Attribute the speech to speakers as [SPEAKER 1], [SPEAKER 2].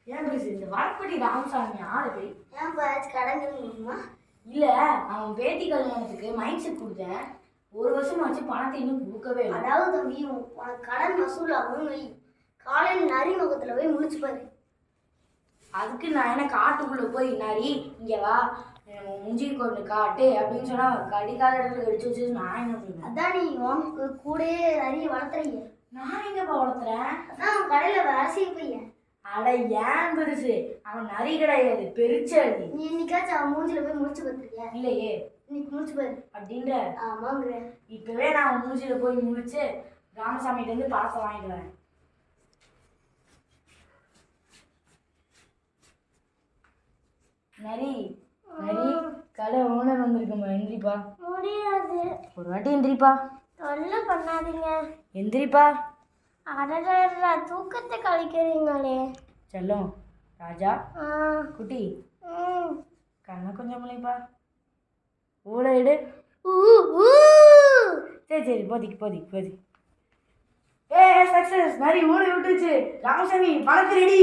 [SPEAKER 1] ஏன் பெருசு இந்த வடப்பட்டி ராமசாமி ஆளு போய்
[SPEAKER 2] ஏன் பாச்சு கடங்குமா?
[SPEAKER 1] இல்ல அவன் பேத்தி கல்யாணத்துக்கு மைண்ட் செட் கொடுத்தேன். ஒரு வருஷம் ஆச்சு பணத்தை இன்னும் கொடுக்கவே இல்லை.
[SPEAKER 2] அதாவது தம்பி உனக்கு கடன் வசூல் ஆகும். காலையில் நரி முகத்துல போய் முடிச்சு பாரு.
[SPEAKER 1] அதுக்கு நான் என்ன காட்டுக்குள்ள போய் நரி இங்க வா முஞ்சி கொண்டு காட்டு அப்படின்னு சொன்னா கடிக்கால இடத்துல கடிச்சு வச்சு நான் என்ன பண்ணுவேன்?
[SPEAKER 2] அதான் நீ உனக்கு கூட நரிய வளர்த்துறீங்க.
[SPEAKER 1] நான் எங்கப்பா வளர்த்துறேன்?
[SPEAKER 2] அதான் கடையில அரசியல் பைய.
[SPEAKER 1] அட ஏன் பெருசு, அவன் நரி கிடையாது பெருச்சடி.
[SPEAKER 2] நீ என்னைக்காச்சும் அவன் மூஞ்சில போய் முடிச்சு பார்த்துருக்கியா?
[SPEAKER 1] இல்லையே.
[SPEAKER 2] இன்னைக்கு முடிச்சு பாரு
[SPEAKER 1] அப்படின்ற.
[SPEAKER 2] ஆமாங்கிற.
[SPEAKER 1] இப்பவே நான் அவன் மூஞ்சில போய் முடிச்சு ராமசாமிகிட்ட இருந்து பழத்தை வாங்கிட்டு வரேன். நரி நரி கடை ஓனர் வந்திருக்குமா? எந்திரிப்பா.
[SPEAKER 2] முடியாது.
[SPEAKER 1] ஒரு வாட்டி எந்திரிப்பா.
[SPEAKER 2] தொல்லை பண்ணாதீங்க.
[SPEAKER 1] எந்திரிப்பா.
[SPEAKER 2] அடடா தூக்கத்தை கழிக்கிறீங்களே.
[SPEAKER 1] செல்லம் ராஜா குட்டி கண்ணை கொஞ்சம் முளைப்பா. ஊட எடு. சரி சரி போதிக்கு போதிக்கு போதி. ஏ சக்சஸ் மாதிரி ஊட விட்டுச்சு. ராமசாமி பணத்து ரெடி.